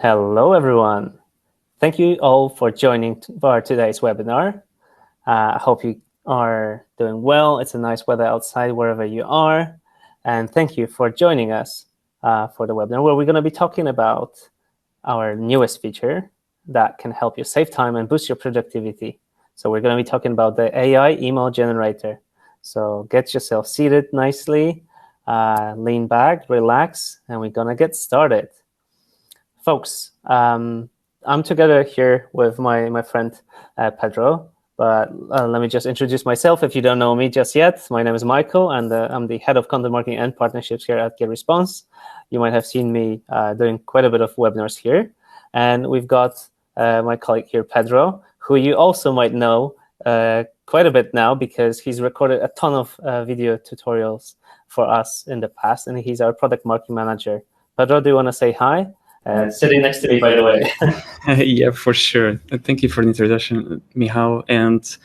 Hello, everyone. Thank you all for joining for today's webinar. I hope you are doing well. It's a nice weather outside wherever you are. And thank you for joining us for the webinar, where we're going to be talking about our newest feature that can help you save time and boost your productivity. So we're going to be talking about the AI email generator. So get yourself seated nicely, lean back, relax, and we're going to get started. Folks, I'm together here with my friend Pedro, but let me just introduce myself if you don't know me just yet. My name is Michael, and I'm the head of content marketing and partnerships here at GetResponse. You might have seen me doing quite a bit of webinars here. And we've got my colleague here, Pedro, who you also might know quite a bit now because he's recorded a ton of video tutorials for us in the past, and he's our product marketing manager. Pedro, do you want to say hi? Sitting next to me, by the way. Yeah, for sure. Thank you for the introduction, Michał. And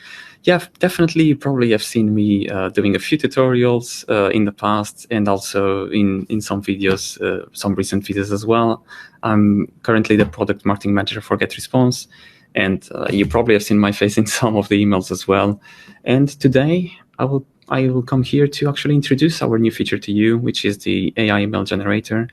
yeah, definitely, you probably have seen me doing a few tutorials in the past, and also in some videos, some recent videos as well. I'm currently the product marketing manager for GetResponse, and you probably have seen my face in some of the emails as well. And today, I will come here to actually introduce our new feature to you, which is the AI email generator.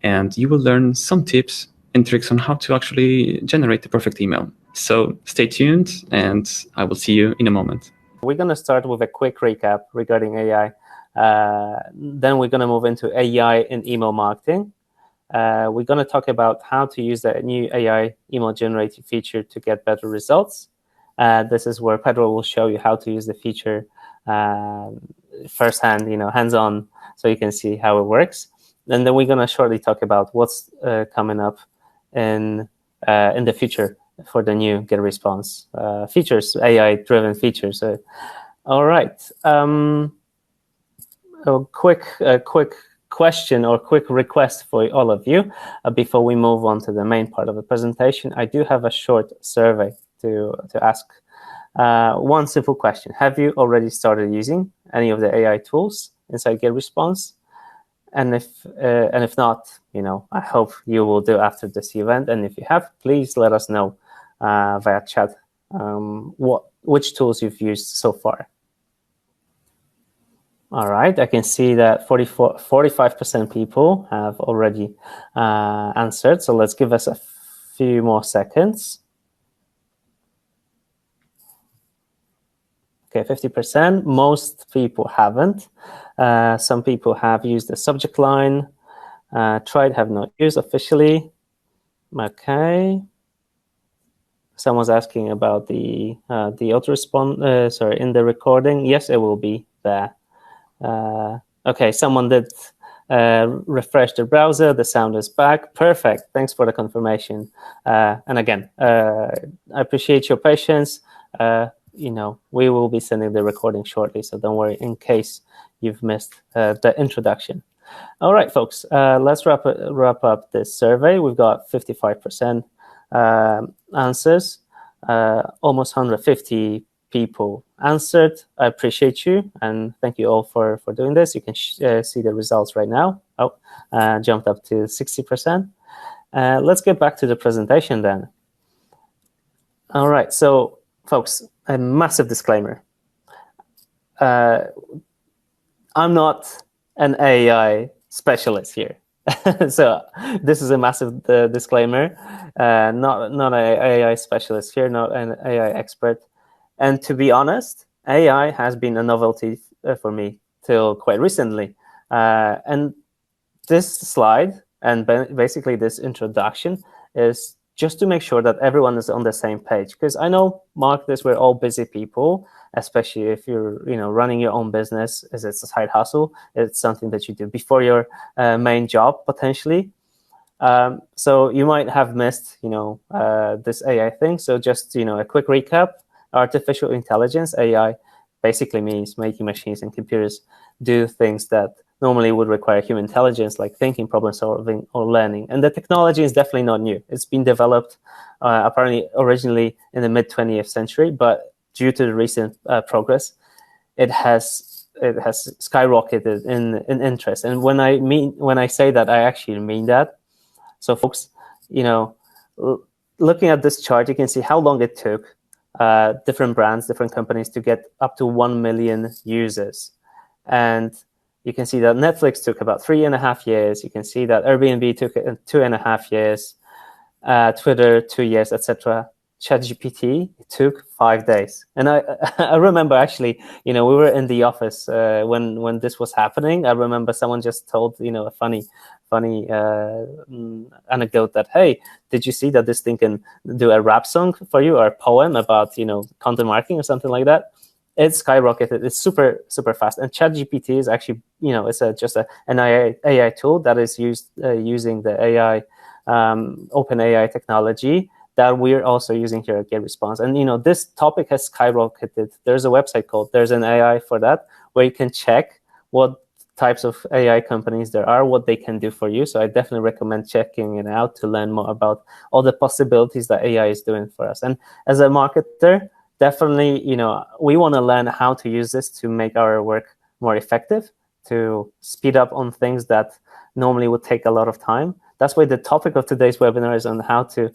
And you will learn some tips and tricks on how to actually generate the perfect email. So stay tuned, and I will see you in a moment. We're going to start with a quick recap regarding AI. Then we're going to move into AI in email marketing. We're going to talk about how to use the new AI email generating feature to get better results. This is where Pedro will show you how to use the feature firsthand, hands-on, so you can see how it works. And then we're going to shortly talk about what's coming up in the future for the new GetResponse features, AI-driven features. All right. A quick question or quick request for all of you before we move on to the main part of the presentation. I do have a short survey to ask. One simple question: have you already started using any of the AI tools inside GetResponse? And if not, I hope you will do after this event. And if you have, please let us know via chat which tools you've used so far. All right, I can see that 45% people have already answered. So let's give us a few more seconds. Okay, 50%. Most people haven't. Some people have used the subject line. Tried, have not used officially. Okay. Someone's asking about the autorespond. Sorry, in the recording. Yes, it will be there. Okay, someone did refresh the browser. The sound is back. Perfect. Thanks for the confirmation. And again, I appreciate your patience. We will be sending the recording shortly, so don't worry in case you've missed the introduction. All right, folks, let's wrap up this survey. We've got 55% answers, almost 150 people answered. I appreciate you, and thank you all for doing this. You can see the results right now. Jumped up to 60%. Let's get back to the presentation then. All right, so folks, a massive disclaimer. I'm not an AI specialist here. So this is a massive disclaimer. Not an AI specialist here, not an AI expert. And to be honest, AI has been a novelty for me till quite recently. And this slide and basically this introduction is just to make sure that everyone is on the same page. Because I know, marketers, we're all busy people, especially if you're running your own business. As it's a side hustle, it's something that you do before your main job, potentially. So you might have missed this AI thing. So just a quick recap. Artificial intelligence, AI, basically means making machines and computers do things that normally would require human intelligence, like thinking, problem solving, or learning. And the technology is definitely not new. It's been developed apparently originally in the mid-20th century, but due to the recent progress, it has skyrocketed in interest. And when I say that, I actually mean that. So folks, looking at this chart, you can see how long it took different brands, different companies to get up to 1 million users. And you can see that Netflix took about 3.5 years. You can see that Airbnb took 2.5 years, Twitter 2 years, etc. ChatGPT took 5 days. And I remember actually, we were in the office when this was happening. I remember someone just told, a funny anecdote that, hey, did you see that this thing can do a rap song for you or a poem about, content marketing or something like that? It's skyrocketed. It's super, super fast. And ChatGPT is actually, it's just an AI tool that is used using the AI, open AI technology that we're also using here at GetResponse. And, this topic has skyrocketed. There's a website called, there's an AI for that, where you can check what types of AI companies there are, what they can do for you. So I definitely recommend checking it out to learn more about all the possibilities that AI is doing for us. And as a marketer, definitely, we want to learn how to use this to make our work more effective, to speed up on things that normally would take a lot of time. That's why the topic of today's webinar is on how to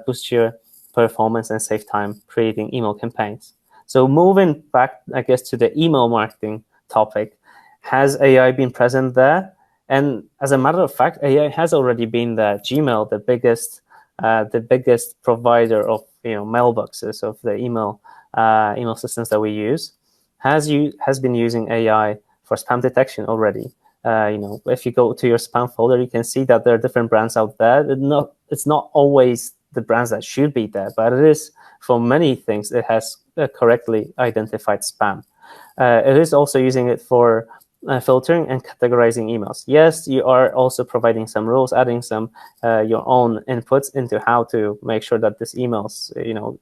boost your performance and save time creating email campaigns. So moving back, I guess, to the email marketing topic, has AI been present there? And as a matter of fact, AI has already been there. Gmail, the biggest provider of mailboxes, of the email systems that we use, has been using AI for spam detection already. If you go to your spam folder, you can see that there are different brands out there. It's not always the brands that should be there, but it is for many things. It has correctly identified spam. It is also using it for filtering and categorizing emails. Yes, you are also providing some rules, adding some your own inputs into how to make sure that these emails,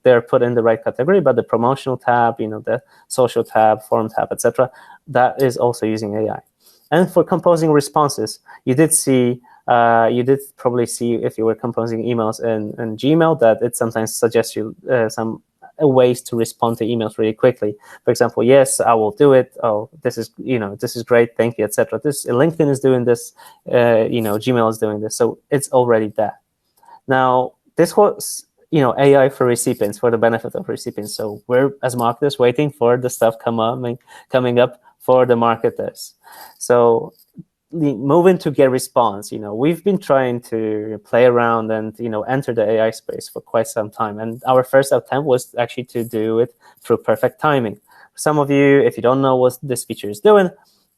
they're put in the right category. But the promotional tab, the social tab, forum tab, etc., that is also using AI. And for composing responses, you did probably see, if you were composing emails in Gmail, that it sometimes suggests you some ways to respond to emails really quickly. For example, yes, I will do it. Oh, this is great, thank you, etc. This LinkedIn is doing this, Gmail is doing this, so it's already there. Now, this was AI for recipients, for the benefit of recipients. So we're, as marketers, waiting for the stuff coming up for the marketers. So moving to GetResponse, we've been trying to play around and enter the AI space for quite some time. And our first attempt was actually to do it through perfect timing. Some of you, if you don't know what this feature is doing,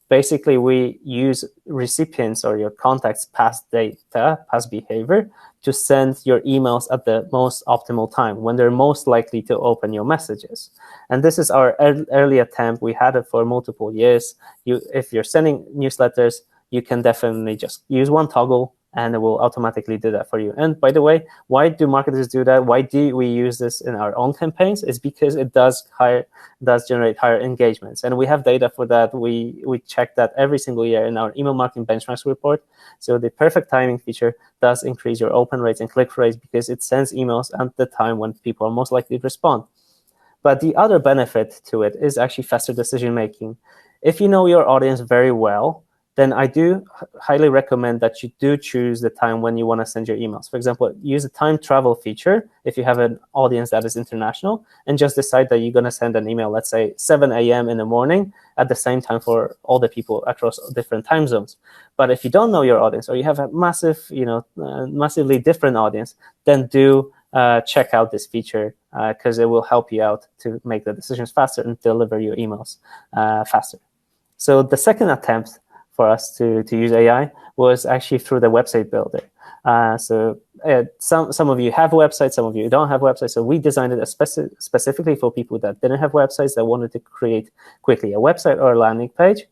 basically we use recipients or your contacts' past data, past behavior, to send your emails at the most optimal time, when they're most likely to open your messages. And this is our early attempt. We had it for multiple years. If you're sending newsletters, you can definitely just use one toggle and it will automatically do that for you. And by the way, why do marketers do that? Why do we use this in our own campaigns? It's because it does generate higher engagements. And we have data for that. We check that every single year in our email marketing benchmarks report. So the perfect timing feature does increase your open rates and click rates because it sends emails at the time when people are most likely to respond. But the other benefit to it is actually faster decision making. If you know your audience very well, then I do highly recommend that you do choose the time when you want to send your emails. For example, use a time travel feature if you have an audience that is international, and just decide that you're going to send an email, let's say 7 a.m. in the morning at the same time for all the people across different time zones. But if you don't know your audience, or you have a massively different audience, then do check out this feature because it will help you out to make the decisions faster and deliver your emails faster. So the second attempt for us to use AI was actually through the website builder. Some of you have websites, some of you don't have websites. So we designed it specifically for people that didn't have websites, that wanted to create quickly a website or a landing page.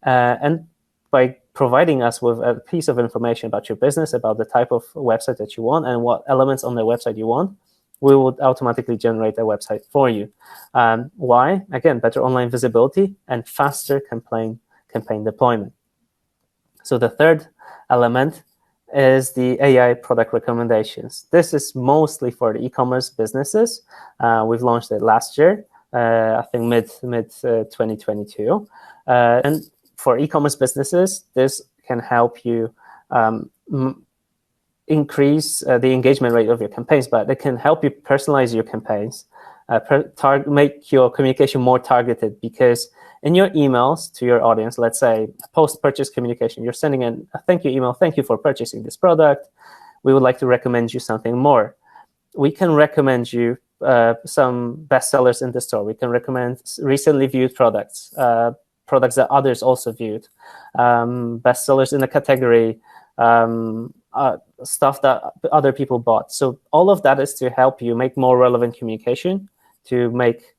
And by providing us with a piece of information about your business, about the type of website that you want and what elements on the website you want, we would automatically generate a website for you. Why? Again, better online visibility and faster campaign deployment. So the third element is the AI product recommendations. This is mostly for the e-commerce businesses. We've launched it last year, I think mid 2022. And for e-commerce businesses, this can help you increase the engagement rate of your campaigns, but it can help you personalize your campaigns, make your communication more targeted, because in your emails to your audience, let's say post-purchase communication, you're sending in a thank you email, thank you for purchasing this product. We would like to recommend you something more. We can recommend you some bestsellers in the store. We can recommend recently viewed products, products that others also viewed, bestsellers in the category, stuff that other people bought. So all of that is to help you make more relevant communication, to make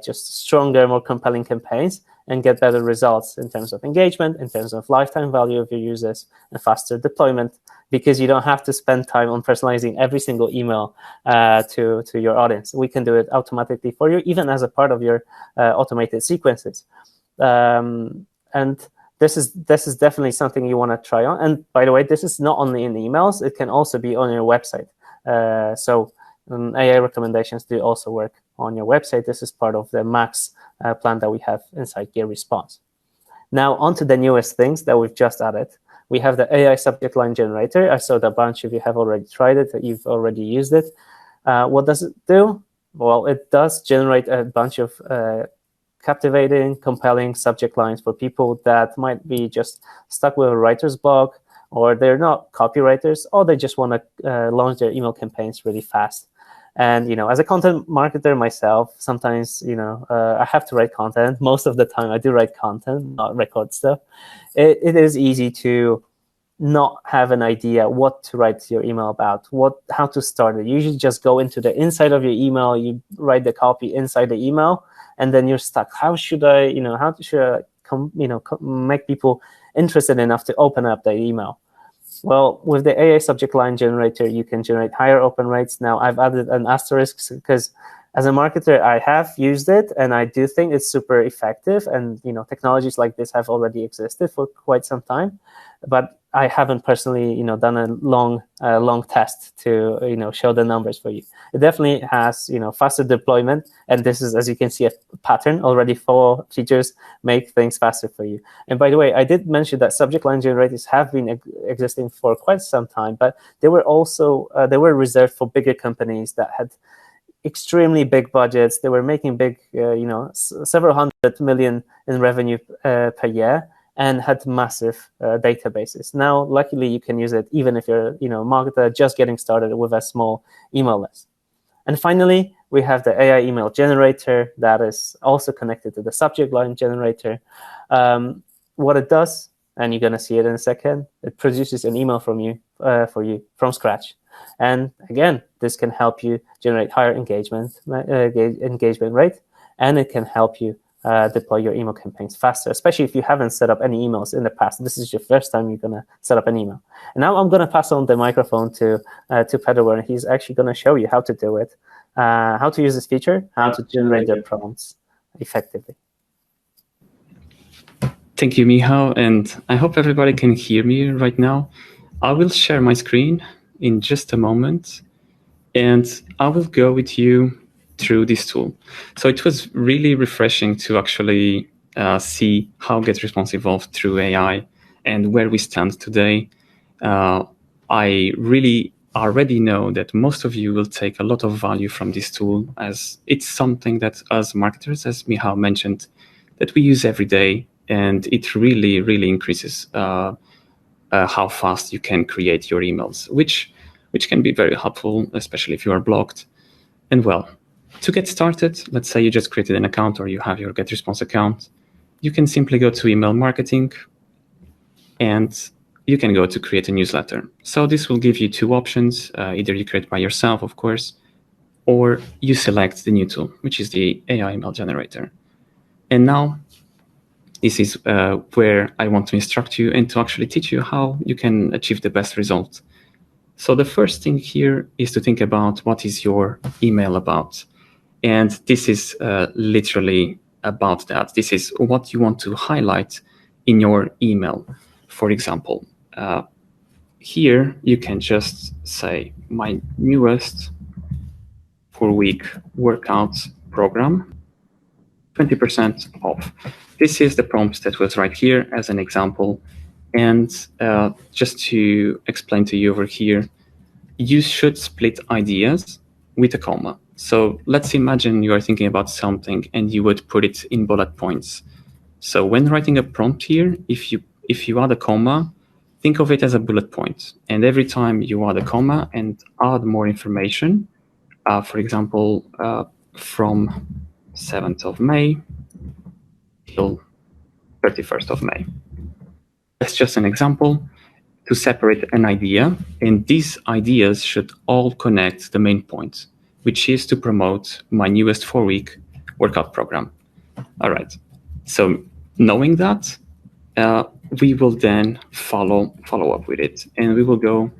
just stronger, more compelling campaigns, and get better results in terms of engagement, in terms of lifetime value of your users, and faster deployment, because you don't have to spend time on personalizing every single email to your audience. We can do it automatically for you, even as a part of your automated sequences. And this is definitely something you want to try on. And by the way, this is not only in emails, it can also be on your website. So AI recommendations do also work on your website. This is part of the Max plan that we have inside GetResponse. Now, on to the newest things that we've just added. We have the AI subject line generator. I saw that a bunch of you have already tried it, that you've already used it. What does it do? Well, it does generate a bunch of captivating, compelling subject lines for people that might be just stuck with a writer's block, or they're not copywriters, or they just want to launch their email campaigns really fast. And, as a content marketer myself, sometimes, I have to write content. Most of the time I do write content, not record stuff. It is easy to not have an idea what to write your email about, how to start it. You usually just go into the inside of your email, you write the copy inside the email, and then you're stuck. How should I make people interested enough to open up the email? Well, with the AI subject line generator, you can generate higher open rates. Now, I've added an asterisk because as a marketer, I have used it, and I do think it's super effective. And technologies like this have already existed for quite some time, but I haven't personally, done a long test to, show the numbers for you. It definitely has, faster deployment, and this is, as you can see, a pattern already. 4 features make things faster for you. And by the way, I did mention that subject line generators have been existing for quite some time, but they were also reserved for bigger companies that had extremely big budgets. They were making big, several hundred million in revenue per year, and had massive databases. Now, luckily, you can use it even if you're, a marketer just getting started with a small email list. And finally, we have the AI email generator that is also connected to the subject line generator. What it does, and you're going to see it in a second, it produces an email for you from scratch. And again, this can help you generate higher engagement rate, and it can help you deploy your email campaigns faster, especially if you haven't set up any emails in the past. This is your first time you're going to set up an email. And now I'm going to pass on the microphone to Pedro, and he's actually going to show you how to do it, how to use this feature, how to generate the prompts effectively. Thank you, Michał, and I hope everybody can hear me right now. I will share my screen in just a moment, and I will go with you through this tool. So it was really refreshing to actually see how GetResponse evolved through AI and where we stand today. I really already know that most of you will take a lot of value from this tool, as it's something that us marketers, as Michał mentioned, that we use every day, and it really, really increases how fast you can create your emails, which can be very helpful, especially if you are blocked. And well, to get started, let's say you just created an account or you have your GetResponse account, you can simply go to email marketing and you can go to create a newsletter. So this will give you 2 options. Either you create by yourself, of course, or you select the new tool, which is the AI email generator. And now this is where I want to instruct you and to actually teach you how you can achieve the best result. So the first thing here is to think about what is your email about. And this is literally about that. This is what you want to highlight in your email. For example, here you can just say my newest 4-week workout program, 20% off. This is the prompt that was right here as an example. And just to explain to you over here, you should split ideas with a comma. So let's imagine you are thinking about something and you would put it in bullet points. So when writing a prompt here, if you add a comma, think of it as a bullet point. And every time you add a comma and add more information, for example, from 7th of May till 31st of May. That's just an example to separate an idea, and these ideas should all connect the main point, which is to promote my newest 4-week workout program. All right. So knowing that, we will then follow up with it, and we will go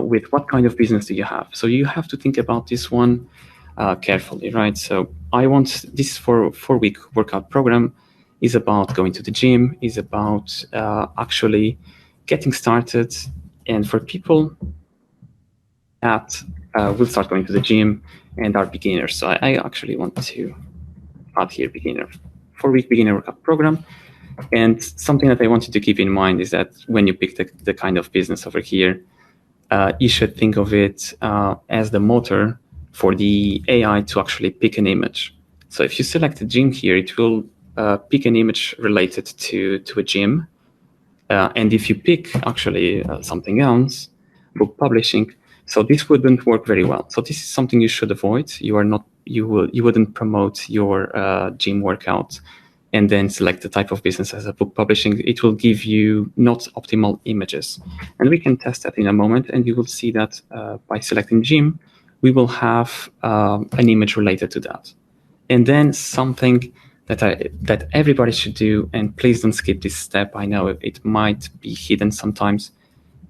with what kind of business do you have. So you have to think about this one carefully, right? So I want this 4-week workout program is about going to the gym, is about actually getting started, and for people that will start going to the gym and are beginners. So I actually want to add here beginner, 4-week beginner workout program. And something that I want you to keep in mind is that when you pick the kind of business over here, you should think of it as the motor for the AI to actually pick an image. So if you select a gym here, it will pick an image related to a gym. And if you pick actually something else, book publishing, so this wouldn't work very well. So this is something you should avoid. You wouldn't promote your gym workout and then select the type of business as a book publishing. It will give you not optimal images. And we can test that in a moment, and you will see that by selecting gym, we will have an image related to that. And then something that everybody should do, and please don't skip this step. I know it might be hidden sometimes,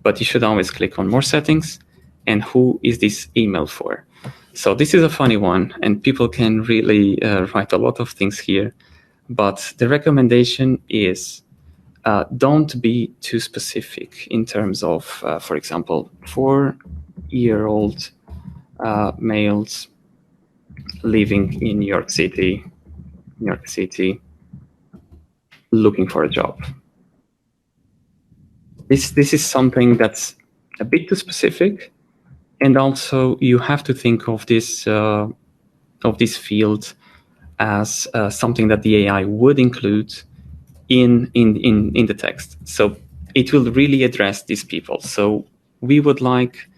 but you should always click on more settings and who is this email for. So this is a funny one, and people can really write a lot of things here, but the recommendation is don't be too specific in terms of, for example, 4-year-old males living in New York City, looking for a job. This is something that's a bit too specific, and also you have to think of this field as something that the AI would include in the text. So it will really address these people. So we would like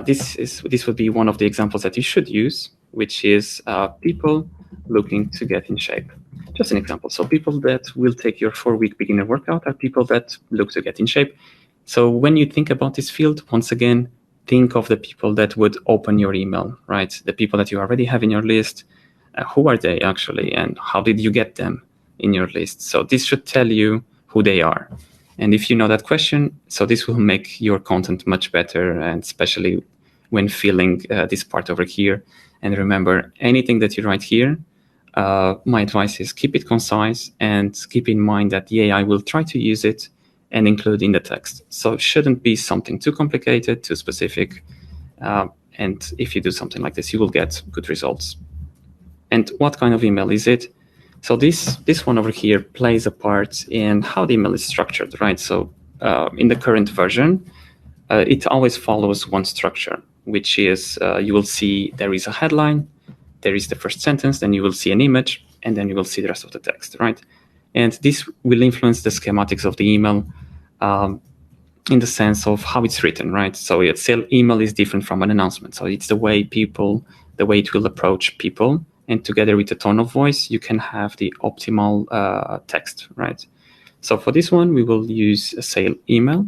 this would be one of the examples that you should use, which is people looking to get in shape. Just an example. So people that will take your 4-week beginner workout are people that look to get in shape. So when you think about this field, once again, think of the people that would open your email, right? The people that you already have in your list. Who are they actually, and how did you get them in your list? So this should tell you who they are. And if you know that question, so this will make your content much better, and especially when filling this part over here. And remember, anything that you write here, my advice is keep it concise and keep in mind that the AI will try to use it and include in the text. So it shouldn't be something too complicated, too specific. And if you do something like this, you will get good results. And what kind of email is it? So this one over here plays a part in how the email is structured, right? So in the current version, it always follows one structure, which is you will see there is a headline, there is the first sentence, then you will see an image, and then you will see the rest of the text, right? And this will influence the schematics of the email in the sense of how it's written, right? So a sale email is different from an announcement. So it's the way it will approach people. And together with the tone of voice, you can have the optimal text, right? So for this one, we will use a sale email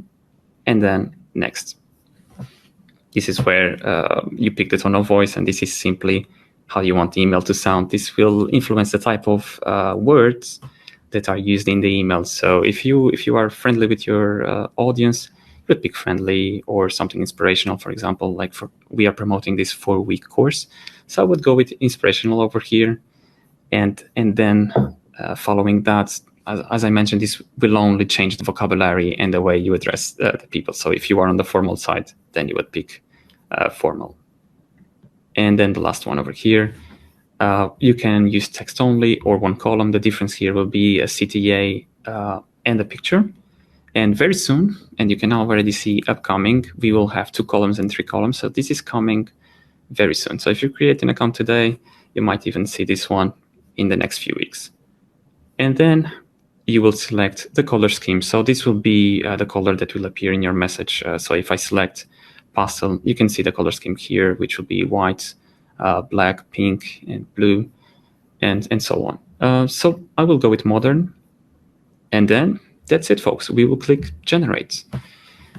and then next. This is where you pick the tone of voice, and this is simply how you want the email to sound. This will influence the type of words that are used in the email. So if you are friendly with your audience, you would pick friendly or something inspirational, for example, like we are promoting this 4-week course. So I would go with inspirational over here. And then following that, as I mentioned, this will only change the vocabulary and the way you address the people. So if you are on the formal side, then you would pick formal. And then the last one over here, you can use text only or one column. The difference here will be a CTA and a picture. And very soon, and you can already see upcoming, we will have 2 columns and 3 columns. So this is coming very soon. So if you create an account today, you might even see this one in the next few weeks. And then you will select the color scheme. So this will be the color that will appear in your message. So if I select pastel, you can see the color scheme here, which will be white, black, pink, and blue, and so on. So I will go with modern. And then that's it, folks. We will click generate.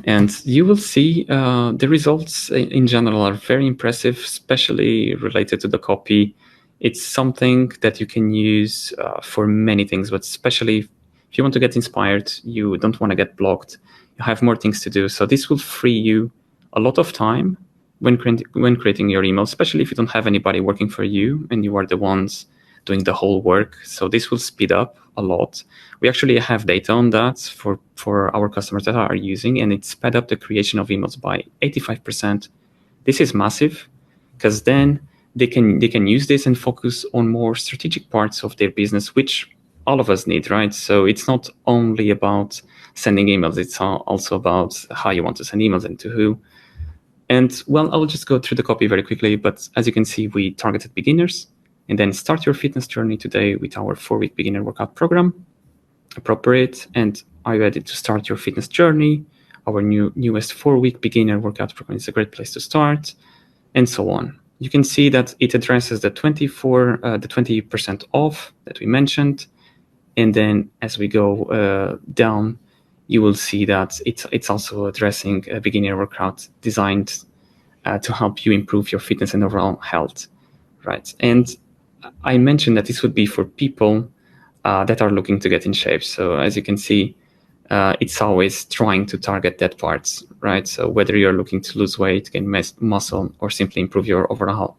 And you will see the results in general are very impressive, especially related to the copy. It's something that you can use for many things, but especially if you want to get inspired, you don't want to get blocked, you have more things to do. So this will free you a lot of time when creating your email, especially if you don't have anybody working for you and you are the ones doing the whole work. So this will speed up a lot. We actually have data on that for our customers that are using, and it sped up the creation of emails by 85%. This is massive because then they can use this and focus on more strategic parts of their business, which all of us need, right? So it's not only about sending emails, it's also about how you want to send emails and to who. And well, I'll just go through the copy very quickly, but as you can see, we targeted beginners. And then start your fitness journey today with our 4-week beginner workout program. Appropriate. And are you ready to start your fitness journey? Our newest 4-week beginner workout program is a great place to start, and so on. You can see that it addresses the 20% off that we mentioned. And then as we go down, you will see that it's also addressing a beginner workout designed to help you improve your fitness and overall health, right? And I mentioned that this would be for people that are looking to get in shape. So as you can see, it's always trying to target that part, right? So whether you're looking to lose weight, gain muscle, or simply improve your overall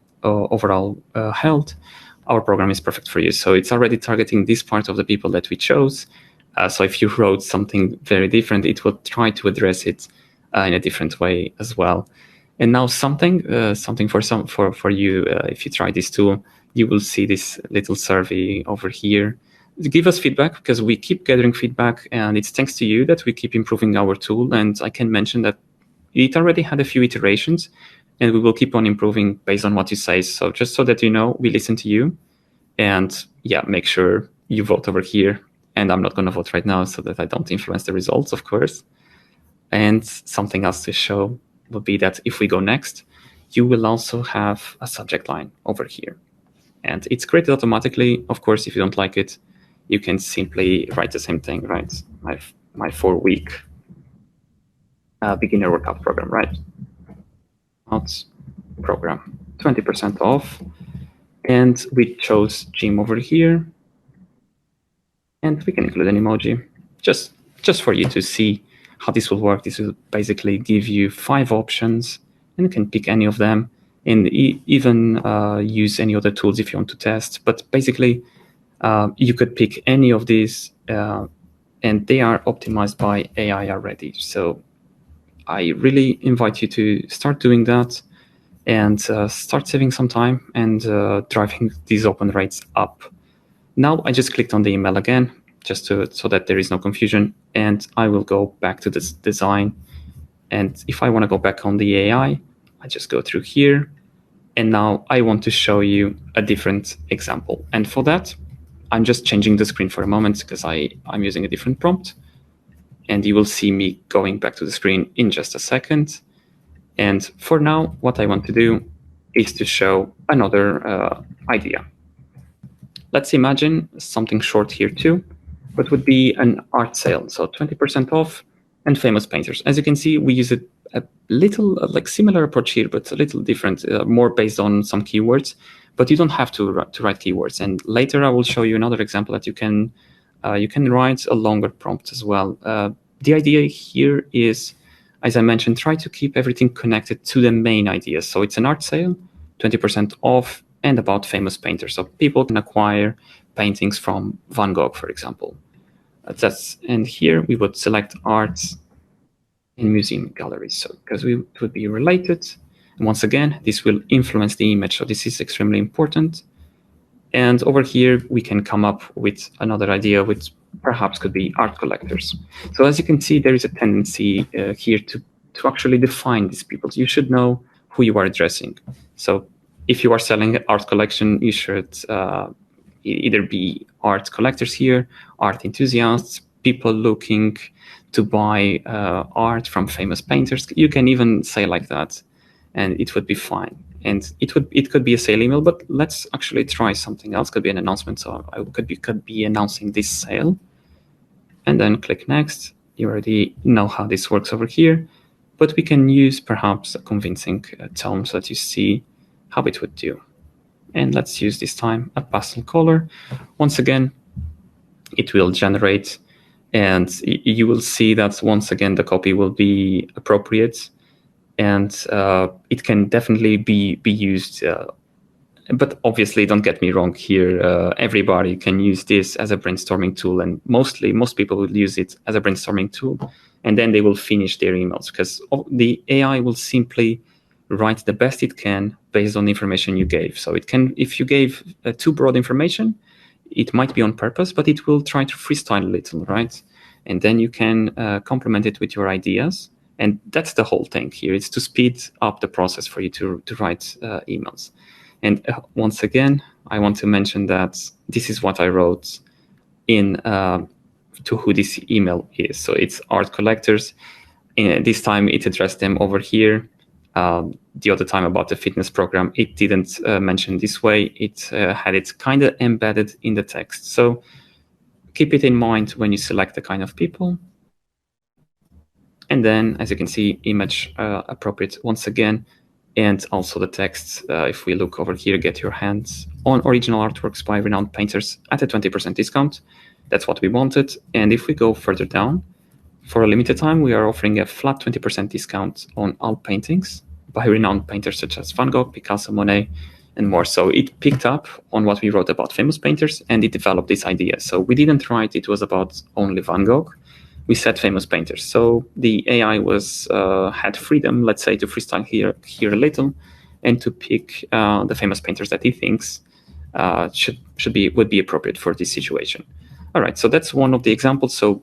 health, our program is perfect for you. So it's already targeting this part of the people that we chose. So if you wrote something very different, it will try to address it in a different way as well. And now something for you, if you try this tool, you will see this little survey over here. Give us feedback because we keep gathering feedback, and it's thanks to you that we keep improving our tool. And I can mention that it already had a few iterations, and we will keep on improving based on what you say. So just so that you know, we listen to you, and yeah, make sure you vote over here. And I'm not going to vote right now so that I don't influence the results, of course. And something else to show would be that if we go next, you will also have a subject line over here. And it's created automatically. Of course, if you don't like it, you can simply write the same thing, right? My 4-week beginner workout program, right? Program, 20% off. And we chose gym over here. And we can include an emoji just for you to see how this will work. This will basically give you 5 options, and you can pick any of them, and even use any other tools if you want to test. But basically, you could pick any of these, and they are optimized by AI already. So I really invite you to start doing that and start saving some time and driving these open rates up. Now I just clicked on the email again, just so that there is no confusion, and I will go back to this design. And if I want to go back on the AI, I just go through here, and now I want to show you a different example. And for that, I'm just changing the screen for a moment because I'm using a different prompt, and you will see me going back to the screen in just a second. And for now, what I want to do is to show another idea. Let's imagine something short here too, but would be an art sale. So 20% off and famous painters. As you can see, we use a little like similar approach here, but a little different, more based on some keywords, but you don't have to write keywords. And later I will show you another example that you can write a longer prompt as well. The idea here is, as I mentioned, try to keep everything connected to the main idea. So it's an art sale, 20% off, and about famous painters. So people can acquire paintings from Van Gogh, for example. And here we would select arts in museum galleries. So because it would be related. And once again, this will influence the image. So this is extremely important. And over here, we can come up with another idea with perhaps could be art collectors. So as you can see, there is a tendency here to actually define these people. You should know who you are addressing. So if you are selling an art collection, you should either be art collectors here, art enthusiasts, people looking to buy art from famous painters. You can even say like that, and it would be fine. And it could be a sale email, but let's actually try something else. Could be an announcement. So I could be announcing this sale, and then click next. You already know how this works over here, but we can use perhaps a convincing tone so that you see how it would do. And let's use this time a pastel color. Once again, it will generate, and you will see that once again the copy will be appropriate, and it can definitely be used. But obviously, don't get me wrong here. Everybody can use this as a brainstorming tool, and most people will use it as a brainstorming tool, and then they will finish their emails because the AI will simply write the best it can based on the information you gave. So it can, if you gave too broad information, it might be on purpose, but it will try to freestyle a little, right? And then you can complement it with your ideas. And that's the whole thing here. It's to speed up the process for you to write emails. And once again, I want to mention that this is what I wrote in to who this email is. So it's art collectors. And this time it addressed them over here. The other time about the fitness program, it didn't mention this way. It had it kind of embedded in the text. So keep it in mind when you select the kind of people. And then, as you can see, image appropriate once again. And also the text, if we look over here, get your hands on original artworks by renowned painters at a 20% discount. That's what we wanted. And if we go further down, for a limited time, we are offering a flat 20% discount on all paintings by renowned painters such as Van Gogh, Picasso, Monet, and more. So it picked up on what we wrote about famous painters, and it developed this idea. So we didn't write it was about only Van Gogh. We said famous painters. So the AI was had freedom, let's say, to freestyle here a little, and to pick the famous painters that he thinks would be appropriate for this situation. All right, so that's one of the examples. So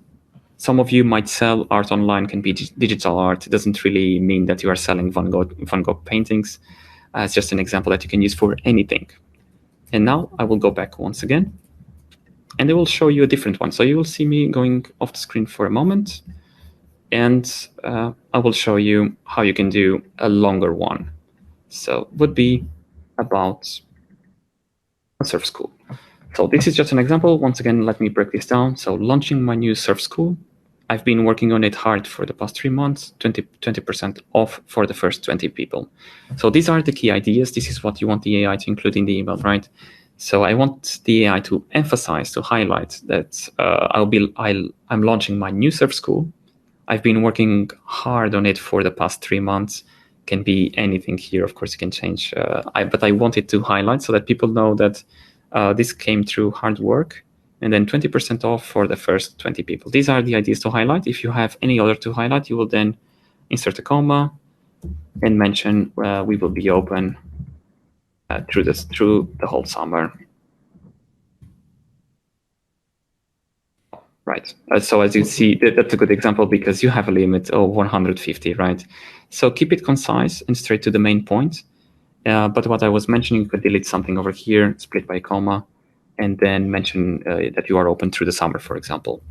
some of you might sell art online, can be digital art. It doesn't really mean that you are selling Van Gogh paintings. It's just an example that you can use for anything. And now I will go back once again, and I will show you a different one. So you will see me going off the screen for a moment, and I will show you how you can do a longer one. So it would be about a surf school. So this is just an example. Once again, let me break this down. So launching my new surf school. I've been working on it hard for the past 3 months, 20% off for the first 20 people. So these are the key ideas. This is what you want the AI to include in the email, right? So I want the AI to emphasize, to highlight that I'm launching my new surf school. I've been working hard on it for the past 3 months. Can be anything here. Of course, you can change. But I wanted to highlight so that people know that this came through hard work. And then 20% off for the first 20 people. These are the ideas to highlight. If you have any other to highlight, you will then insert a comma and mention we will be open through the whole summer. Right. So as you see, that's a good example because you have a limit of 150, right? So keep it concise and straight to the main point. But what I was mentioning, you could delete something over here, split by a comma, and then mention that you are open through the summer, for example.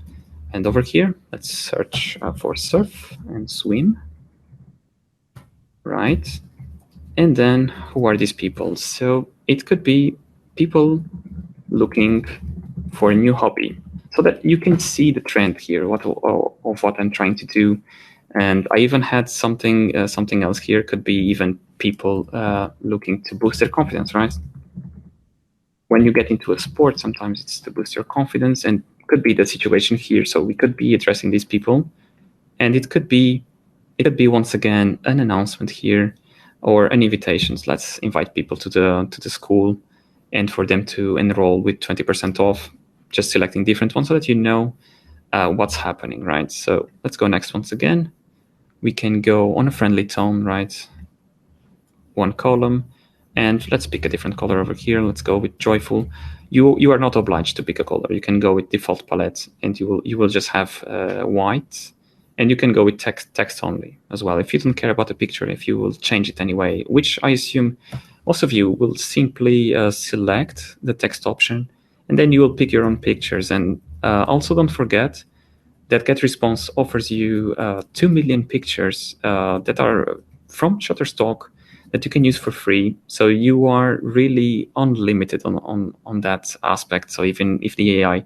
And over here, let's search for surf and swim. Right. And then who are these people? So it could be people looking for a new hobby, so that you can see the trend here of what I'm trying to do. And I even had something else here. Could be even people looking to boost their confidence, right? When you get into a sport, sometimes it's to boost your confidence, and could be the situation here. So we could be addressing these people, and it could be once again an announcement here or an invitation. Let's invite people to the school, and for them to enroll with 20% off. Just selecting different ones so that you know what's happening, right? So let's go next once again. We can go on a friendly tone, right? One column. And let's pick a different color over here. Let's go with joyful. You are not obliged to pick a color. You can go with default palette, and you will just have white, and you can go with text only as well. If you don't care about the picture, if you will change it anyway, which I assume most of you will simply select the text option, and then you will pick your own pictures. And also don't forget that GetResponse offers you 2 million pictures that are from Shutterstock that you can use for free. So you are really unlimited on that aspect. So even if the AI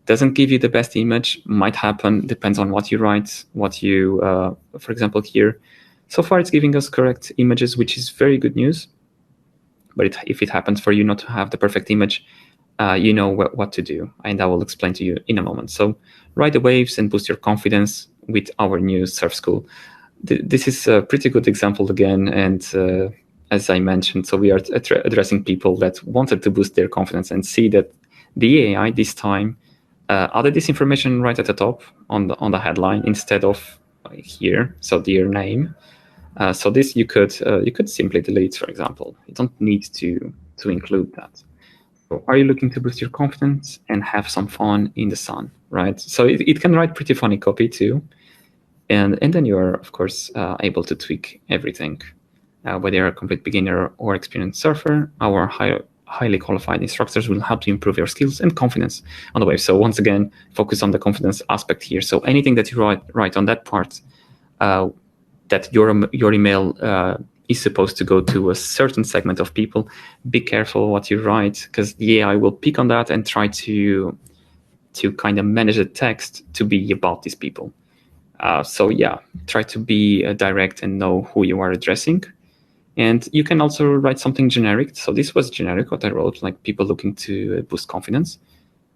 doesn't give you the best image, might happen, depends on what you write, what you, for example, here. So far it's giving us correct images, which is very good news. But if it happens for you not to have the perfect image, you know what to do, and I will explain to you in a moment. So ride the waves and boost your confidence with our new Surf School. This is a pretty good example again, and as I mentioned, so we are addressing people that wanted to boost their confidence and see that the AI this time added this information right at the top on the headline instead of here, so their name. So this you could simply delete, for example. You don't need to include that. So are you looking to boost your confidence and have some fun in the sun, right? So it can write pretty funny copy too. And then you are, of course, able to tweak everything. Whether you're a complete beginner or experienced surfer, our highly qualified instructors will help you improve your skills and confidence on the wave. So once again, focus on the confidence aspect here. So anything that you write on that part, that your email is supposed to go to a certain segment of people, be careful what you write, because the AI will pick on that and try to kind of manage the text to be about these people. So yeah, try to be direct and know who you are addressing. And you can also write something generic. So this was generic, what I wrote, like people looking to boost confidence.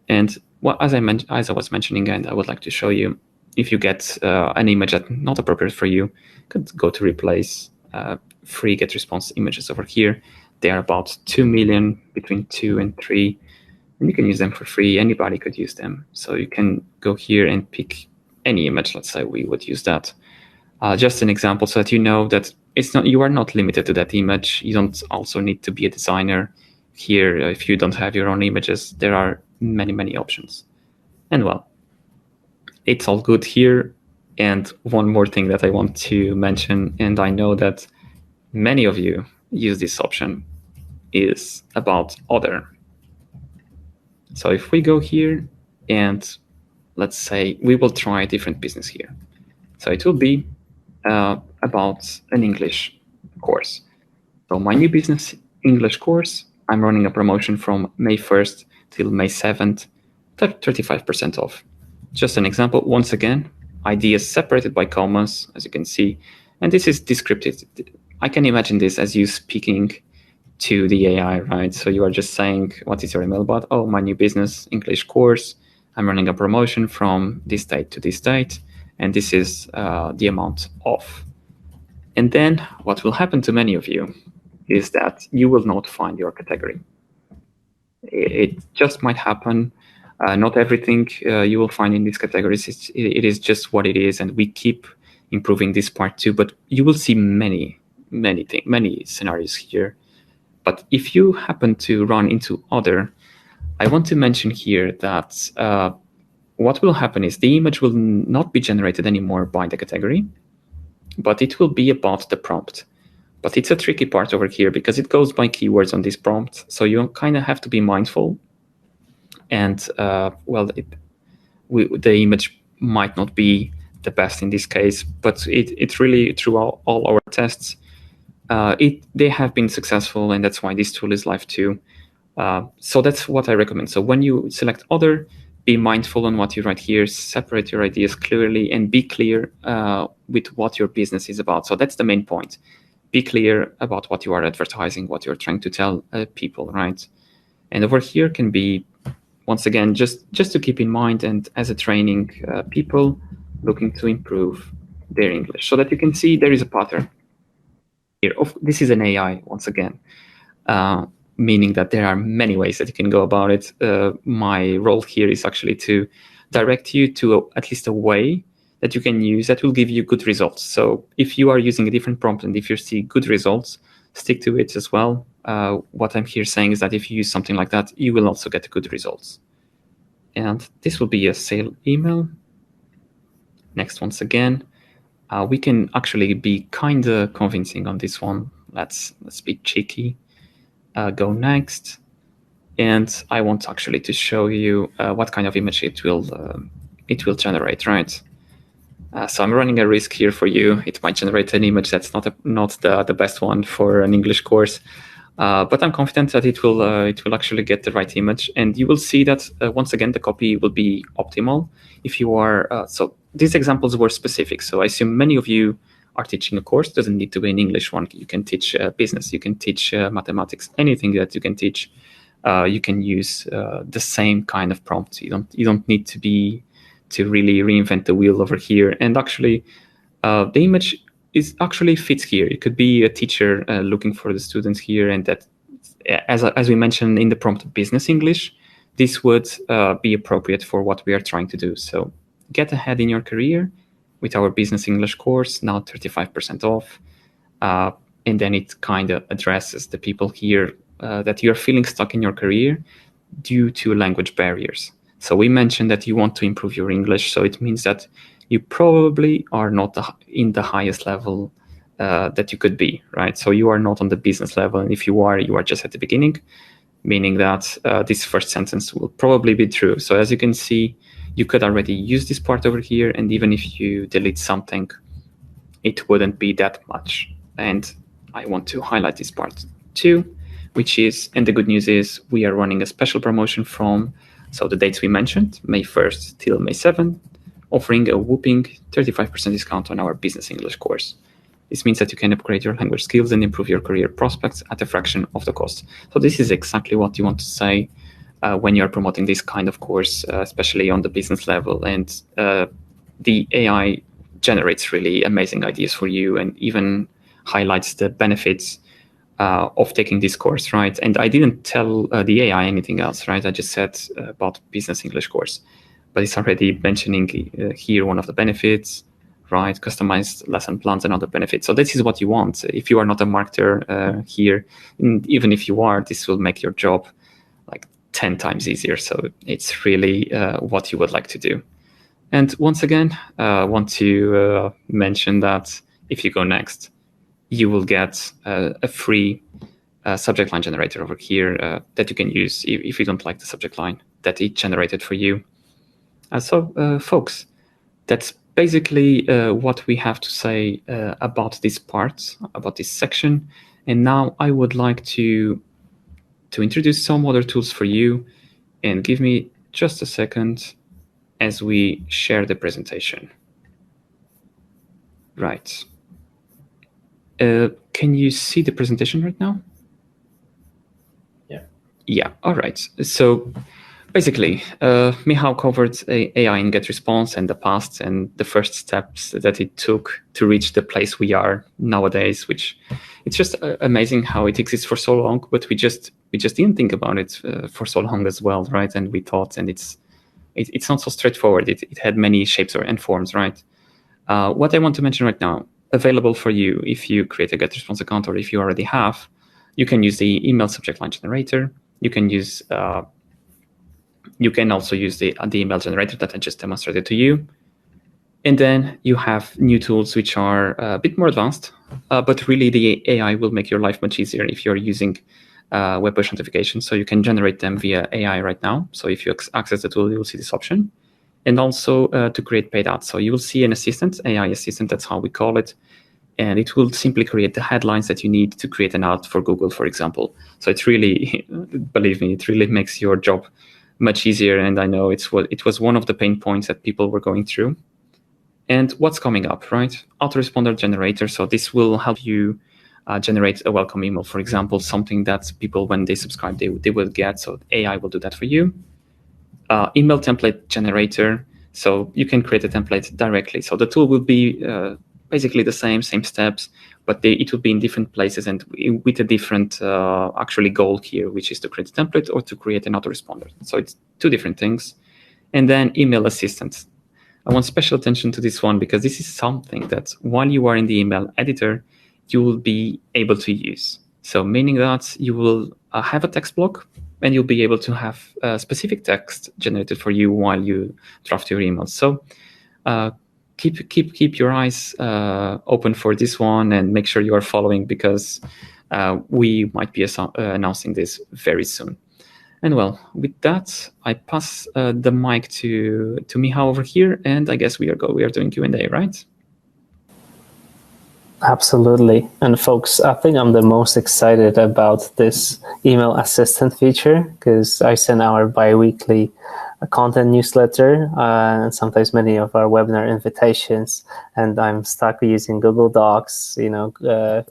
And as I was mentioning, and I would like to show you, if you get an image that's not appropriate for you, could go to replace free GetResponse images over here. They are about 2 million, between 2 and 3, and you can use them for free. Anybody could use them. So you can go here and pick any image. Let's say we would use that. Just an example, so that you know that you are not limited to that image. You don't also need to be a designer. Here, if you don't have your own images, there are many options. And well, it's all good here. And one more thing that I want to mention, and I know that many of you use this option, is about other. So if we go here and let's say we will try a different business here. So it will be about an English course. So my new business English course, I'm running a promotion from May 1st till May 7th, 35% off. Just an example, once again, ideas separated by commas, as you can see, and this is descriptive. I can imagine this as you speaking to the AI, right? So you are just saying, what is your email about? Oh, my new business English course. I'm running a promotion from this date to this date, and this is the amount off. And then what will happen to many of you is that you will not find your category. It just might happen. Not everything you will find in these categories. It is just what it is, and we keep improving this part too. But you will see many scenarios here. But if you happen to run into other, I want to mention here that what will happen is the image will not be generated anymore by the category, but it will be about the prompt. But it's a tricky part over here because it goes by keywords on this prompt. So you kind of have to be mindful. And well, the image might not be the best in this case, but it really, through all our tests, they have been successful, and that's why this tool is live too. So that's what I recommend. So when you select other, be mindful on what you write here, separate your ideas clearly, and be clear with what your business is about. So that's the main point. Be clear about what you are advertising, what you're trying to tell people, right? And over here can be, once again, just to keep in mind, and as a training, people looking to improve their English, so that you can see there is a pattern here. This is an AI, once again, meaning that there are many ways that you can go about it. My role here is actually to direct you to at least a way that you can use that will give you good results. So if you are using a different prompt and if you see good results, stick to it as well. what I'm here saying is that if you use something like that, you will also get good results. And this will be a sale email. Next, once again, we can actually be kind of convincing on this one. Let's be cheeky. Go next. And I want actually to show you what kind of image it will generate, right? So I'm running a risk here for you. It might generate an image that's not the best one for an English course, but I'm confident that it will actually get the right image, and you will see that once again the copy will be optimal. If you are so these examples were specific, so I assume many of you are teaching a course. It doesn't need to be an English one. You can teach business, you can teach mathematics, anything that you can teach. You can use the same kind of prompt. You don't need to really reinvent the wheel over here. And actually, the image is actually fits here. It could be a teacher looking for the students here, and that, as we mentioned in the prompt, business English, this would be appropriate for what we are trying to do. So get ahead in your career with our business English course, now 35% off. And then it kind of addresses the people here that you're feeling stuck in your career due to language barriers. So we mentioned that you want to improve your English, so it means that you probably are not in the highest level that you could be, right? So you are not on the business level, and if you are just at the beginning, meaning that this first sentence will probably be true. So as you can see, you could already use this part over here, and even if you delete something, it wouldn't be that much. And I want to highlight this part too, which is, and the good news is we are running a special promotion from, so the dates we mentioned, May 1st till May 7th, offering a whopping 35% discount on our business English course. This means that you can upgrade your language skills and improve your career prospects at a fraction of the cost. So this is exactly what you want to say when you're promoting this kind of course, especially on the business level. And the AI generates really amazing ideas for you and even highlights the benefits of taking this course, right? And I didn't tell the AI anything else, right? I just said about business English course, but it's already mentioning here one of the benefits, right? Customized lesson plans and other benefits. So this is what you want. If you are not a marketer here, even if you are, this will make your job like 10 times easier. So it's really what you would like to do. And once again, I want to mention that if you go next, you will get a free subject line generator over here that you can use if you don't like the subject line that it generated for you. So, folks, that's basically what we have to say about this part, about this section. And now I would like to introduce some other tools for you, and give me just a second as we share the presentation. Right. Can you see the presentation right now? Yeah. Yeah. All right. So basically, Michał covered AI in GetResponse and the past and the first steps that it took to reach the place we are nowadays, which it's just amazing how it exists for so long, but we just didn't think about it for so long as well, right? And we thought, and it's not so straightforward. It had many shapes and forms, right? What I want to mention right now, available for you if you create a GetResponse account or if you already have, you can use the email subject line generator. You can use you can also use the email generator that I just demonstrated to you. And then you have new tools which are a bit more advanced, but really the AI will make your life much easier if you're using web push notifications. So you can generate them via AI right now. So if you access the tool, you will see this option. And also to create paid ads. So you will see an assistant, AI assistant, that's how we call it. And it will simply create the headlines that you need to create an ad for Google, for example. So it's really, believe me, it really makes your job much easier. And I know it was one of the pain points that people were going through. And what's coming up, right? Autoresponder generator. So this will help you generate a welcome email, for example, something that people, when they subscribe, they will get. So AI will do that for you. Email template generator. So you can create a template directly. So the tool will be basically the same steps, but it will be in different places and with a different actually goal here, which is to create a template or to create an autoresponder. So it's two different things. And then email assistant. I want special attention to this one because this is something that while you are in the email editor, you will be able to use. So meaning that you will have a text block, and you'll be able to have specific text generated for you while you draft your emails. So keep your eyes open for this one, and make sure you are following, because we might be announcing this very soon. And well, with that, I pass the mic to Miha over here, and I guess we are doing Q&A, right? Absolutely. And folks, I think I'm the most excited about this email assistant feature, because I send our bi-weekly content newsletter and sometimes many of our webinar invitations, and I'm stuck using Google Docs,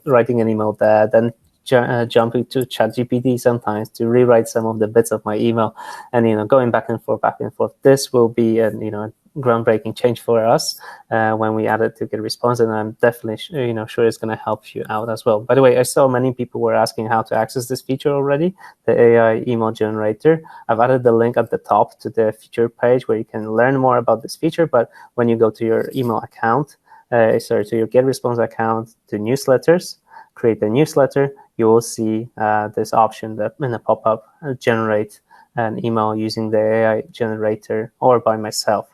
writing an email there, then jumping to ChatGPT sometimes to rewrite some of the bits of my email, and going back and forth. This will be a groundbreaking change for us when we add it to GetResponse, and I'm definitely sure it's going to help you out as well. By the way, I saw many people were asking how to access this feature already, the AI email generator. I've added the link at the top to the feature page where you can learn more about this feature. But when you go to your email account, to your GetResponse account, to newsletters, create a newsletter, you will see this option that in a pop-up, generate an email using the AI generator or by myself.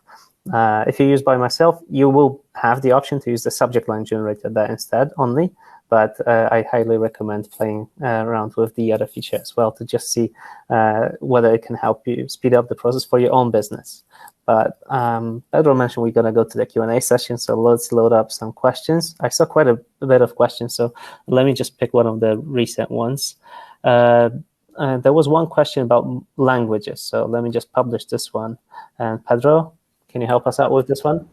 If you use by myself, you will have the option to use the subject line generator there instead only. But I highly recommend playing around with the other feature as well to just see whether it can help you speed up the process for your own business. But Pedro mentioned we're going to go to the Q&A session, so let's load up some questions. I saw quite a bit of questions, so let me just pick one of the recent ones. There was one question about languages, so let me just publish this one. And Pedro, can you help us out with this one?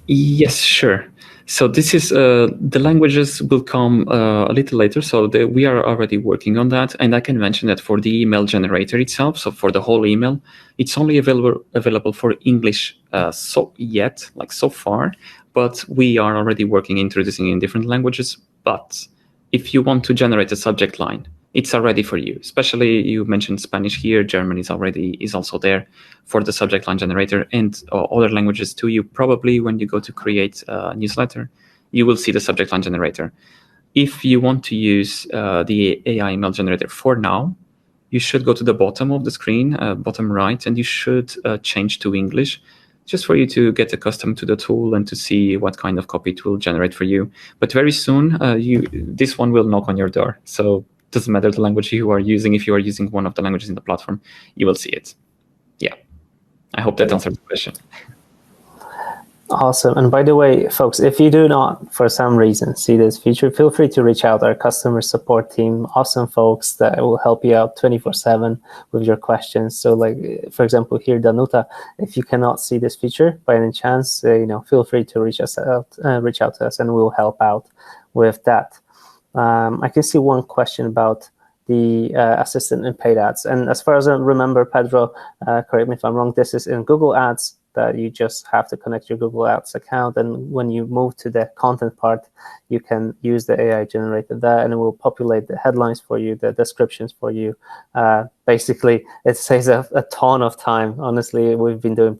Yes, sure. So this is the languages will come a little later. So we are already working on that, and I can mention that for the email generator itself, so for the whole email, it's only available for English so far. But we are already working introducing in different languages. But if you want to generate a subject line, it's already for you. Especially you mentioned Spanish here, German is also there for the subject line generator, and other languages too. You probably, when you go to create a newsletter, you will see the subject line generator. If you want to use the AI email generator for now, you should go to the bottom of the screen, bottom right, and you should change to English, just for you to get accustomed to the tool and to see what kind of copy it will generate for you. But very soon, this one will knock on your door. So it doesn't matter the language you are using. If you are using one of the languages in the platform, you will see it. Yeah, I hope that answers the question. Awesome. And by the way, folks, if you do not, for some reason, see this feature, feel free to reach out. Our customer support team, awesome folks that will help you out 24/7 with your questions. So like, for example, here, Danuta, if you cannot see this feature by any chance, feel free to reach out to us, and we'll help out with that. I can see one question about the assistant in paid ads. And as far as I remember, Pedro, correct me if I'm wrong, this is in Google Ads, that you just have to connect your Google Ads account. And when you move to the content part, you can use the AI generator there, and it will populate the headlines for you, the descriptions for you. Basically, it saves a ton of time. Honestly, we've been doing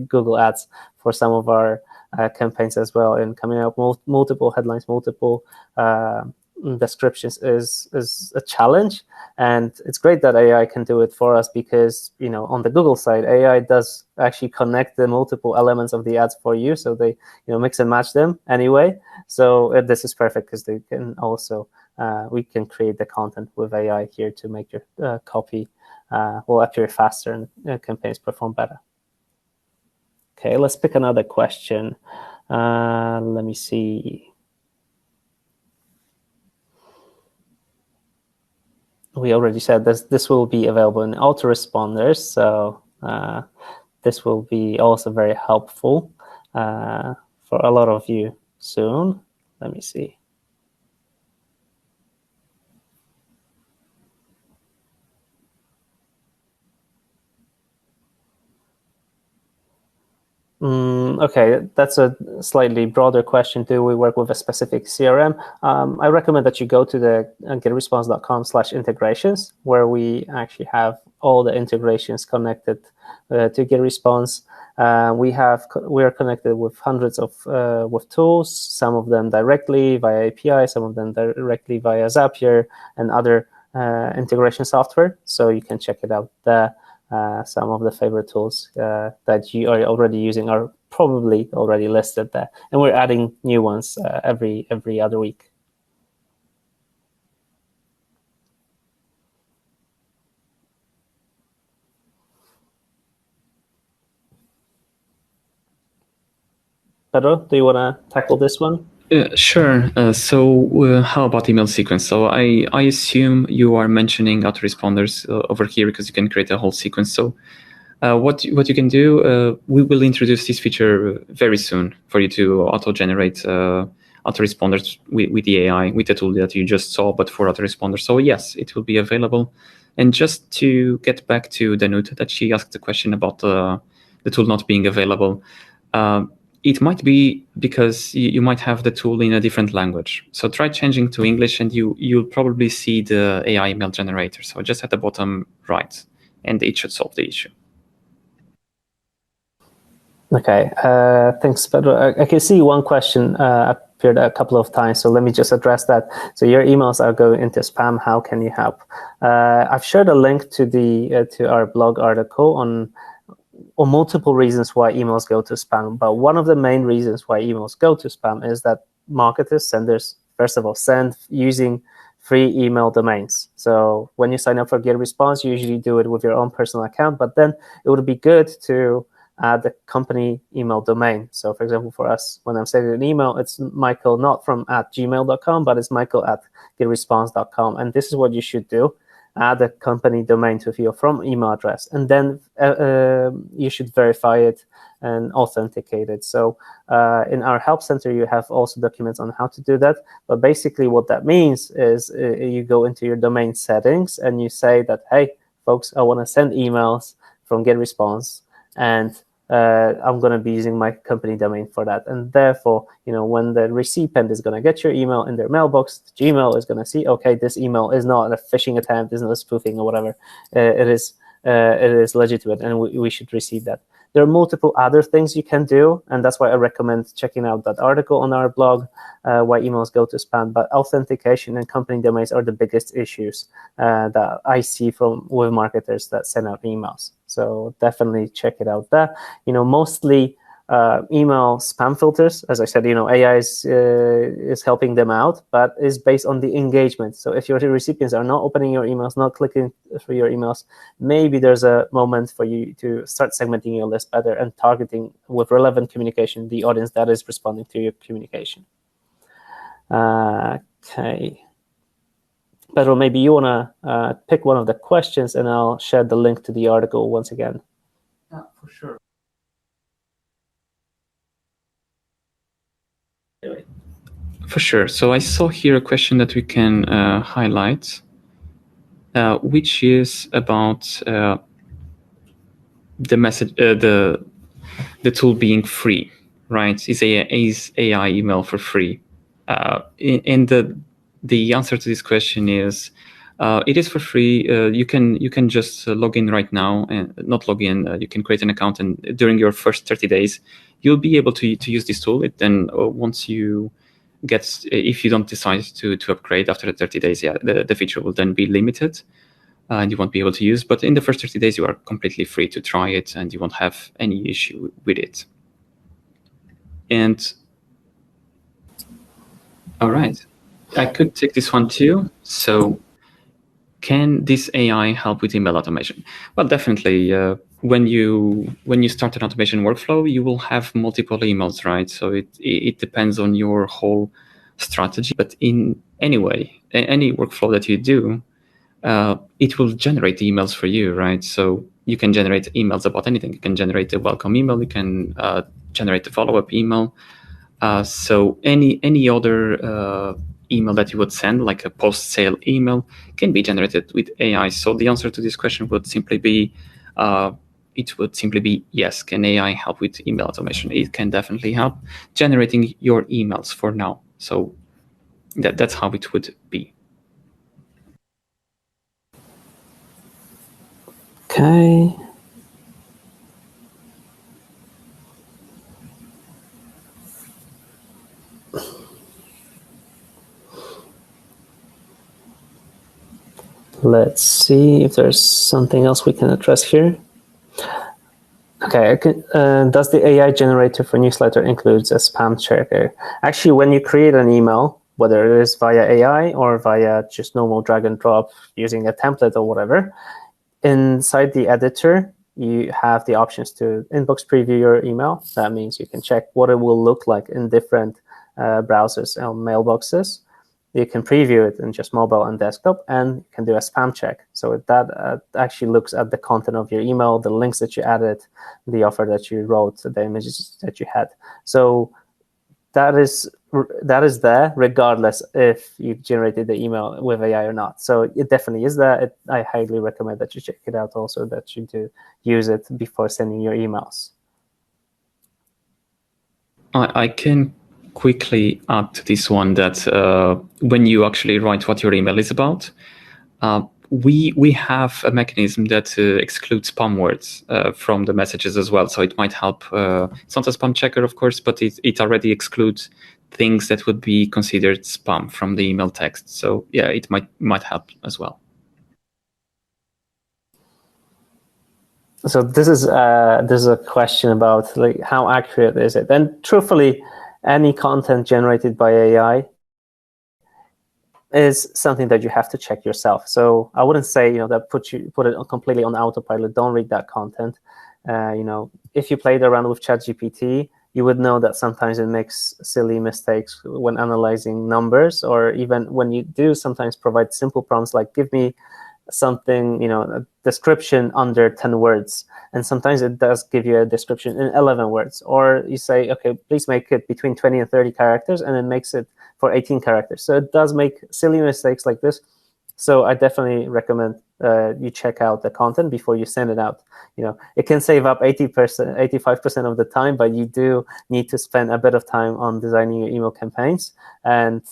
Google Ads for some of our campaigns as well, and coming up multiple headlines, multiple descriptions is a challenge. And it's great that AI can do it for us, because on the Google side, AI does actually connect the multiple elements of the ads for you, so they mix and match them anyway. So this is perfect, because they can also we can create the content with AI here to make your copy will appear faster, and campaigns perform better. Okay, let's pick another question. Let me see. We already said this will be available in autoresponders, so this will be also very helpful for a lot of you soon. Let me see. Okay, that's a slightly broader question. Do we work with a specific CRM? I recommend that you go to the GetResponse.com/integrations, where we actually have all the integrations connected to GetResponse. We are connected with hundreds of with tools, some of them directly via API, some of them directly via Zapier and other integration software. So you can check it out there. Some of the favorite tools that you are already using are probably already listed there, and we're adding new ones every other week. Pedro, do you want to tackle this one? Sure. So how about email sequence? So I assume you are mentioning autoresponders over here because you can create a whole sequence. So what you can do, we will introduce this feature very soon for you to auto-generate autoresponders with the AI, with the tool that you just saw, but for autoresponders. So yes, it will be available. And just to get back to Danut, that she asked the question about the tool not being available. It might be because you might have the tool in a different language. So try changing to English and you'll probably see the AI email generator. So just at the bottom right, and it should solve the issue. Okay, thanks, Pedro. I can see one question appeared a couple of times, so let me just address that. So your emails are going into spam. How can you help? I've shared a link to the to our blog article on multiple reasons why emails go to spam. But one of the main reasons why emails go to spam is that marketers, senders, first of all, send using free email domains. So when you sign up for GetResponse, you usually do it with your own personal account, but then it would be good to add the company email domain. So for example, for us, when I'm sending an email, it's Michael, not from @gmail.com, but it's Michael @getresponse.com. And this is what you should do. Add a company domain to your from email address, and then you should verify it and authenticate it. So in our help center, you have also documents on how to do that. But basically what that means is you go into your domain settings and you say that, hey, folks, I want to send emails from GetResponse, and I'm going to be using my company domain for that. And therefore, when the recipient is going to get your email in their mailbox, Gmail is going to see, okay, this email is not a phishing attempt, is not a spoofing or whatever. It is legitimate, and we should receive that. There are multiple other things you can do, and that's why I recommend checking out that article on our blog, why emails go to spam. But authentication and company domains are the biggest issues that I see with marketers that send out emails. So definitely check it out there. Mostly email spam filters, as I said, AI is helping them out, but is based on the engagement. So if your recipients are not opening your emails, not clicking through your emails, maybe there's a moment for you to start segmenting your list better and targeting with relevant communication the audience that is responding to your communication. Okay. Pedro, maybe you want to pick one of the questions, and I'll share the link to the article once again. Yeah, for sure. For sure. So I saw here a question that we can highlight, which is about the message, the tool being free, right? Is AI email for free? And the answer to this question is it is for free. You can just log in right now, and not log in. You can create an account, and during your first 30 days, you'll be able to use this tool. It then once you if you don't decide to upgrade after the 30 days, yeah, the feature will then be limited. And you won't be able to use, but in the first 30 days, you are completely free to try it, and you won't have any issue with it. And all right, I could take this one too. So can this AI help with email automation? Well, definitely. When you start an automation workflow, you will have multiple emails, right? So it depends on your whole strategy. But in any workflow that you do, it will generate emails for you, right? So you can generate emails about anything. You can generate a welcome email. You can generate a follow-up email. So any other email that you would send, like a post-sale email, can be generated with AI. So the answer to this question would simply be, yes. Can AI help with email automation? It can definitely help generating your emails for now. So that's how it would be. Okay. Let's see if there's something else we can address here. Okay, does the AI generator for newsletter includes a spam checker? Actually, when you create an email, whether it is via AI or via just normal drag and drop using a template or whatever, inside the editor, you have the options to inbox preview your email. That means you can check what it will look like in different browsers and mailboxes. You can preview it in just mobile and desktop, and you can do a spam check. So that actually looks at the content of your email, the links that you added, the offer that you wrote, the images that you had. So that is there regardless if you generated the email with AI or not. So it definitely is there. I highly recommend that you check it out also, that you do use it before sending your emails. I can quickly add to this one that when you actually write what your email is about, we have a mechanism that excludes spam words from the messages as well. So it might help. It's not a spam checker, of course, but it already excludes things that would be considered spam from the email text. So yeah, it might help as well. So this is a question about like how accurate is it? And truthfully, any content generated by AI is something that you have to check yourself. So I wouldn't say that put it completely on autopilot. Don't read that content. If you played around with ChatGPT, you would know that sometimes it makes silly mistakes when analyzing numbers, or even when you do sometimes provide simple prompts like give me something, a description under 10 words. And sometimes it does give you a description in 11 words. Or you say, okay, please make it between 20 and 30 characters, and it makes it for 18 characters. So it does make silly mistakes like this. So I definitely recommend you check out the content before you send it out. It can save up 80%, 85% of the time, but you do need to spend a bit of time on designing your email campaigns and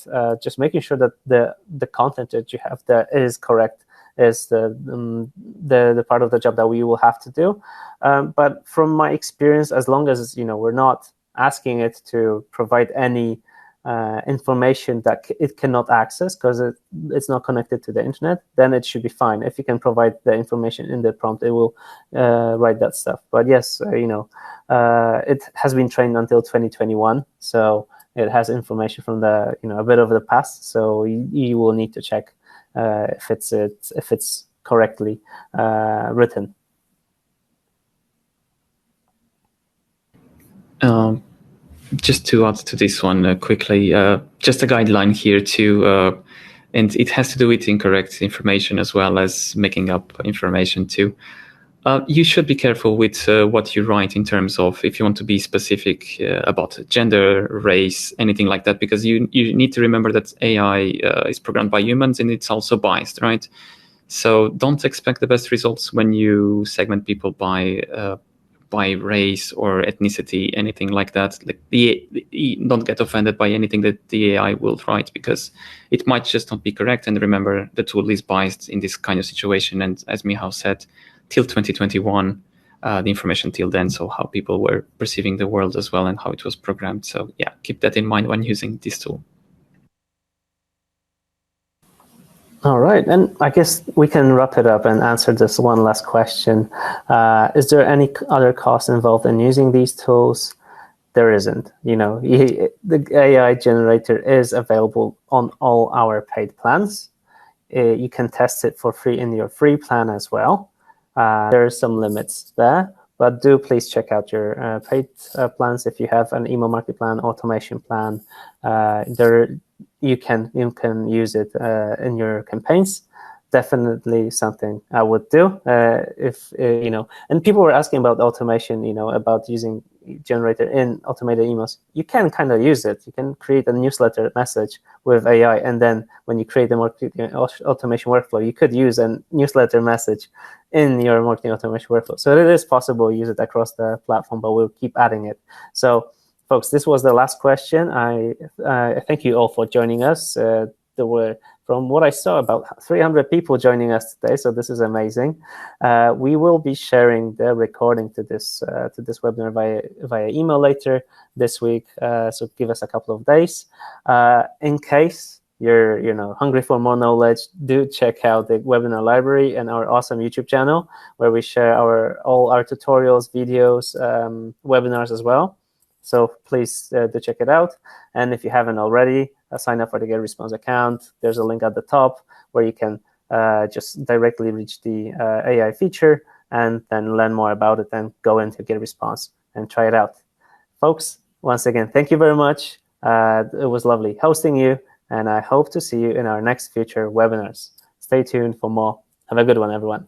just making sure that the content that you have there is correct is the part of the job that we will have to do. But from my experience, as long as we're not asking it to provide any information that it cannot access because it's not connected to the internet, then it should be fine. If you can provide the information in the prompt, it will write that stuff. But yes, it has been trained until 2021, so it has information from the a bit of the past. So you will need to check if it's correctly written. Just to add to this one quickly, just a guideline here too, and it has to do with incorrect information as well as making up information too. You should be careful with what you write in terms of if you want to be specific about gender, race, anything like that, because you need to remember that AI is programmed by humans and it's also biased, right? So don't expect the best results when you segment people by race or ethnicity, anything like that. Like don't get offended by anything that the AI will write, because it might just not be correct. And remember, the tool is biased in this kind of situation. And as Michał said, till 2021, the information till then, so how people were perceiving the world as well and how it was programmed. So yeah, keep that in mind when using this tool. All right, and I guess we can wrap it up and answer this one last question. Is there any other cost involved in using these tools? There isn't. The AI generator is available on all our paid plans. You can test it for free in your free plan as well. There are some limits there, but do please check out your paid plans. If you have an email marketing plan, automation plan, you can use it in your campaigns. Definitely something I would do if and people were asking about automation, about using generator in automated emails. You can kind of use it. You can create a newsletter message with AI, and then when you create a marketing automation workflow, you could use a newsletter message in your marketing automation workflow. So it is possible to use it across the platform, but we'll keep adding it. So folks, this was the last question. I thank you all for joining us. There were from what I saw, about 300 people joining us today, so this is amazing. We will be sharing the recording to this webinar via email later this week, so give us a couple of days. In case you're hungry for more knowledge, do check out the webinar library and our awesome YouTube channel, where we share all our tutorials, videos, webinars as well. So please do check it out. And if you haven't already, sign up for the GetResponse account. There's a link at the top where you can just directly reach the AI feature and then learn more about it and go into GetResponse and try it out. Folks, once again, thank you very much. It was lovely hosting you, and I hope to see you in our next future webinars. Stay tuned for more. Have a good one, everyone.